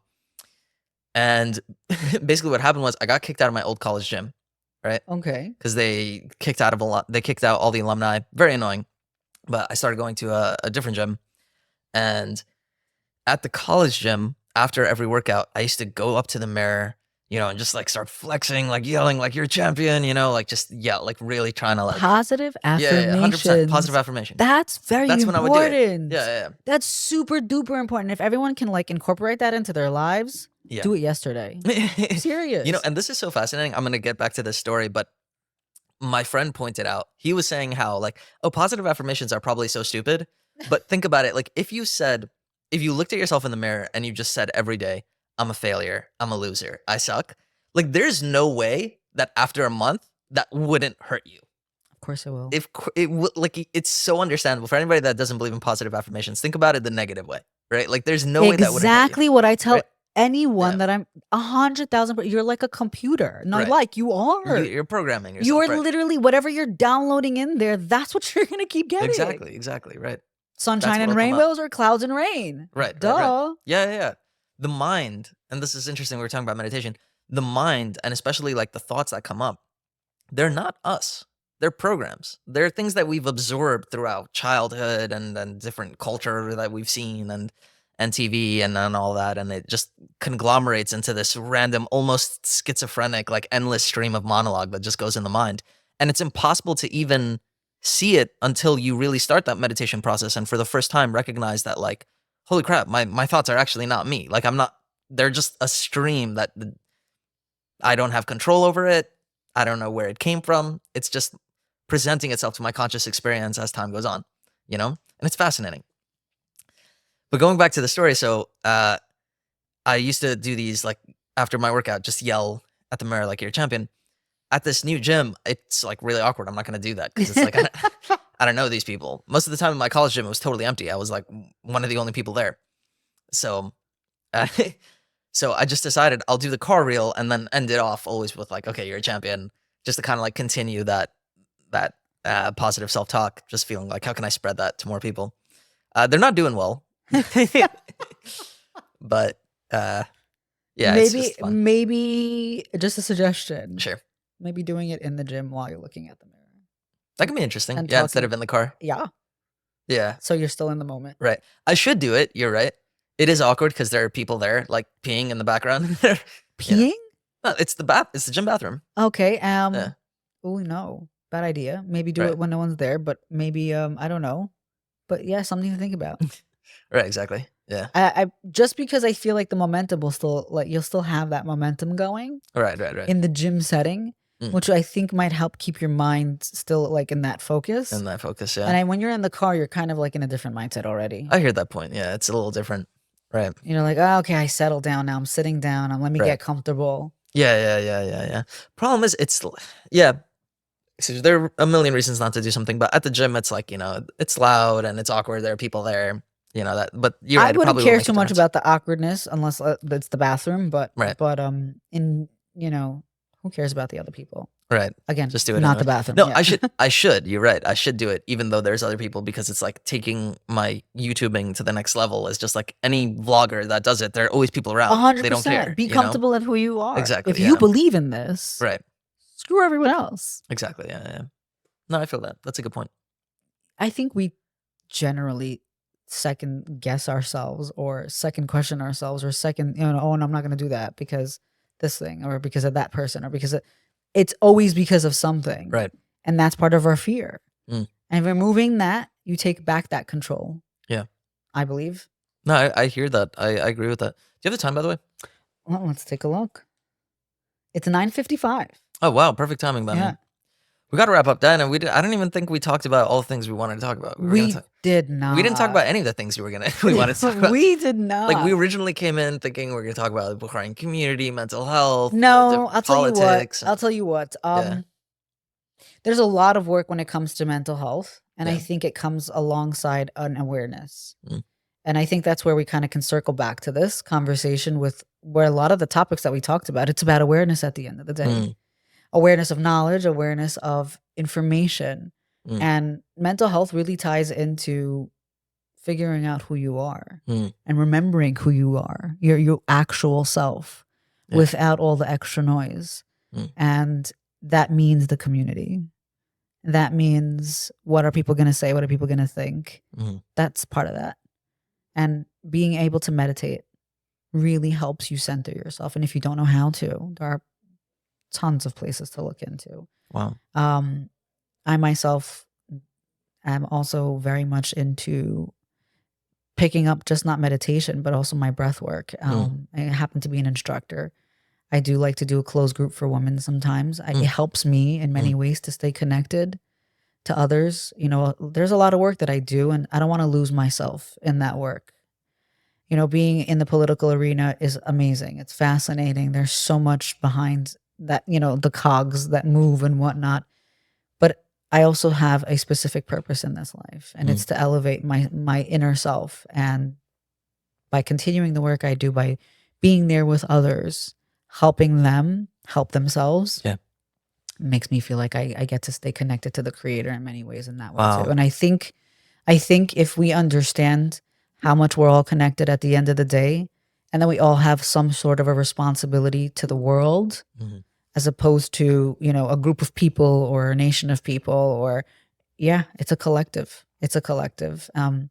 and basically what happened was I got kicked out of my old college gym, right? Okay. Because they kicked out all the alumni. Very annoying. But I started going to a different gym, and at the college gym, after every workout, I used to go up to the mirror, and just like start flexing, like yelling, like you're a champion, like just yell, like really trying to like Positive yeah, 100% affirmations. positive affirmation. That's very That's important. when I would do it. Yeah. That's super duper important. If everyone can like incorporate that into their lives, Yeah. do it yesterday. Serious. And this is so fascinating. I'm gonna get back to this story, but my friend pointed out, he was saying how like, oh, positive affirmations are probably so stupid. But think about it, like if you looked at yourself in the mirror and you just said every day, I'm a failure, I'm a loser, I suck. Like there's no way that after a month that wouldn't hurt you. Of course it will. If it like it's so understandable for anybody that doesn't believe in positive affirmations. Think about it the negative way, right? Like there's no way that would exactly what I tell right? anyone that I'm 100,000. You're like a computer. No, Right. like you are. You're programming yourself. You are right? literally whatever you're downloading in there. That's what you're gonna keep getting. Exactly. Right. Sunshine and rainbows or clouds and rain. Right. Duh. Right. Yeah. The mind, and this is interesting. We were talking about meditation. The mind, and especially like the thoughts that come up, they're not us. They're programs. They're things that we've absorbed throughout childhood and different culture that we've seen and TV and all that. And it just conglomerates into this random, almost schizophrenic, like endless stream of monologue that just goes in the mind. And it's impossible to even see it until you really start that meditation process and for the first time recognize that like, holy crap, my thoughts are actually not me. Like they're just a stream that I don't have control over it. I don't know where it came from. It's just presenting itself to my conscious experience as time goes on, and it's fascinating. But going back to the story, so I used to do these like after my workout, just yell at the mirror like you're a champion. At this new gym, it's like really awkward. I'm not going to do that because it's like I don't know these people. Most of the time in my college gym, it was totally empty. I was like one of the only people there. So, so I just decided I'll do the car reel and then end it off always with like, okay, you're a champion, just to kind of like continue that positive self-talk. Just feeling like, how can I spread that to more people? They're not doing well, but yeah, it's just fun. Maybe just a suggestion. Sure. Maybe doing it in the gym while you're looking at the mirror. That can be interesting. And Yeah, instead of in the car. Yeah. Yeah. So you're still in the moment. Right. I should do it. You're right. It is awkward because there are people there like peeing in the background. Peeing? No, it's the gym bathroom. Okay. Yeah. Oh no. Bad idea. Maybe do it when no one's there, but maybe I don't know. But yeah, something to think about. Right, exactly. Yeah. I just because I feel like the momentum will still like you'll still have that momentum going. Right. In the gym setting. Which I think might help keep your mind still like in that focus. Yeah. And when you're in the car, you're kind of like in a different mindset already. I hear that point. Yeah, it's a little different. Right. Like, oh, okay, I settled down now. I'm sitting down. Let me get comfortable. Yeah. Problem is, so there are a million reasons not to do something, but at the gym, it's like, it's loud and it's awkward. There are people there, that, but you're right. I It wouldn't probably will care make a too much difference. about the awkwardness unless it's the bathroom. But Right. who cares about the other people? Right. Again, Just do it. not anyway. the bathroom. No, yeah. I should. You're right. I should do it, even though there's other people, because it's like taking my YouTubing to the next level is just like any vlogger that does it. There are always people around. 100%. They don't care. Be comfortable at who you are. Exactly. If you believe in this, right. Screw everyone else. Exactly. Yeah. No, I feel that. That's a good point. I think we generally second guess ourselves or second question ourselves or second, oh, and I'm not going to do that because this thing or because of that person or because it's always because of something. Right. And that's part of our fear. Mm. And removing that, you take back that control. Yeah. I believe. No, I hear that. I agree with that. Do you have the time, by the way? Well, let's take a look. It's 9:55. Oh, wow. Perfect timing, man. Yeah. We got to wrap up, Dan. And I don't even think we talked about all the things we wanted to talk about. We did not. We didn't talk about any of the things we wanted to talk about. We did not. Like, we originally came in thinking we were going to talk about the Bahrain community, mental health, no, I'll politics. Tell you what. There's a lot of work when it comes to mental health. And I think it comes alongside an awareness. Mm. And I think that's where we kind of can circle back to this conversation with where a lot of the topics that we talked about, it's about awareness at the end of the day. Mm. Awareness of knowledge, awareness of information. Mm. And mental health really ties into figuring out who you are and remembering who you are, your actual self, without all the extra noise. And that means the community. That means what are people going to say? What are people going to think? That's part of that. And being able to meditate really helps you center yourself. And if you don't know how to, there are tons of places to look into. Wow. I myself am also very much into picking up just not meditation, but also my breath work. I happen to be an instructor. I do like to do a closed group for women sometimes. It helps me in many ways to stay connected to others. There's a lot of work that I do, and I don't want to lose myself in that work. Being in the political arena is amazing. It's fascinating. There's so much behind that, the cogs that move and whatnot. But I also have a specific purpose in this life, and it's to elevate my inner self. And by continuing the work I do, by being there with others, helping them help themselves, makes me feel like I get to stay connected to the creator in many ways in that way too. And I think if we understand how much we're all connected at the end of the day, and then we all have some sort of a responsibility to the world, as opposed to, a group of people or a nation of people, or it's a collective. It's a collective. And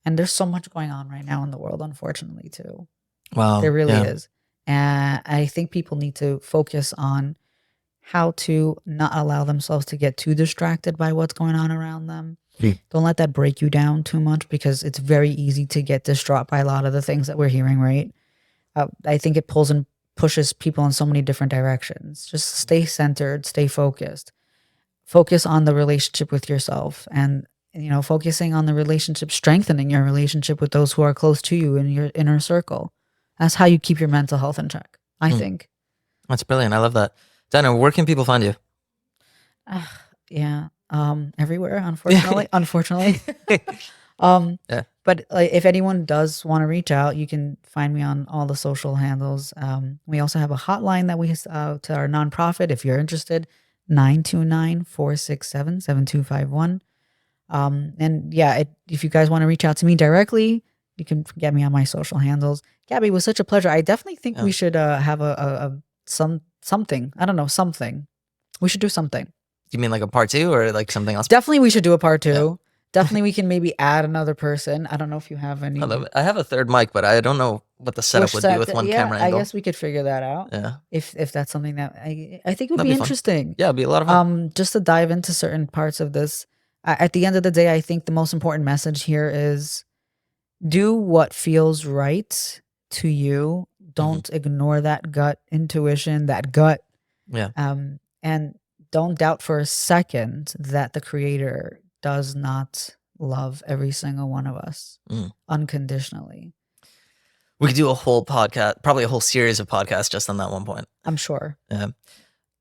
there's so much going on right now in the world, unfortunately, too. Wow. There really is. And I think people need to focus on how to not allow themselves to get too distracted by what's going on around them. Don't let that break you down too much, because it's very easy to get distraught by a lot of the things that we're hearing, right? I think it pulls and pushes people in so many different directions. Just stay centered, stay focused. Focus on the relationship with yourself, and focusing on the relationship, strengthening your relationship with those who are close to you in your inner circle. That's how you keep your mental health in check, I think. That's brilliant. I love that. Diana, where can people find you? Everywhere, unfortunately. But if anyone does want to reach out, you can find me on all the social handles. We also have a hotline that we to our nonprofit if you're interested, 929-467-7251. If you guys want to reach out to me directly, you can get me on my social handles. Gabi, it was such a pleasure. I definitely think we should have something. I don't know, something. We should do something. You mean like a part 2 or like something else? Definitely we should do a part 2. Yeah. Definitely we can maybe add another person. I don't know if you have any. I have a third mic, but I don't know what the setup would be with one camera angle. I guess we could figure that out. Yeah. If that's something that I think would be interesting. Fun. Yeah, it'd be a lot of fun. Just to dive into certain parts of this. At the end of the day, I think the most important message here is do what feels right to you. Don't ignore that gut intuition, that gut. Yeah. And don't doubt for a second that the creator does not love every single one of us unconditionally. We could do a whole podcast, probably a whole series of podcasts just on that one point. I'm sure. Yeah.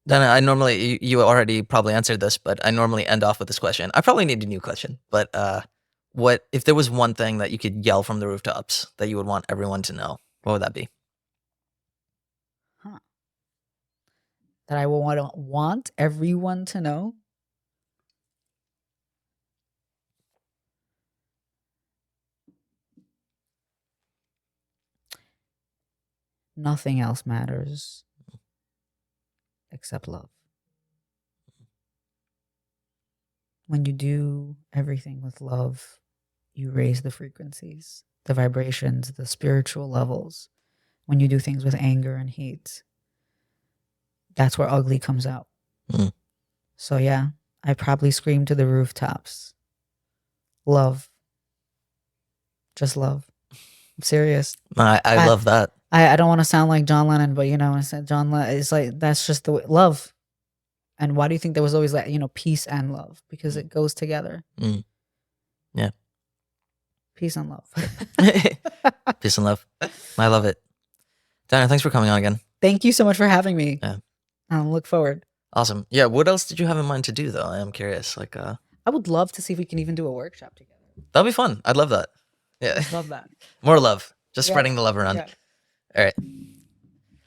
Then I normally, you already probably answered this, but I normally end off with this question. I probably need a new question, but what if there was one thing that you could yell from the rooftops that you would want everyone to know? What would that be? That I will want everyone to know? Nothing else matters except love. When you do everything with love, you raise the frequencies, the vibrations, the spiritual levels. When you do things with anger and hate, that's where ugly comes out. So yeah, I probably scream to the rooftops. Love. Just love. I'm serious. I love that. I don't want to sound like John Lennon, but when I said John Lennon, it's like, that's just the way, love. And why do you think there was always that, peace and love? Because it goes together. Yeah. Peace and love. Peace and love. I love it. Diana, thanks for coming on again. Thank you so much for having me. Yeah. I'll look forward. Awesome. Yeah. What else did you have in mind to do though? I am curious. Like, I would love to see if we can even do a workshop together. That'd be fun. I'd love that. Yeah. Love that. More love. Just spreading the love around. Yeah. All right.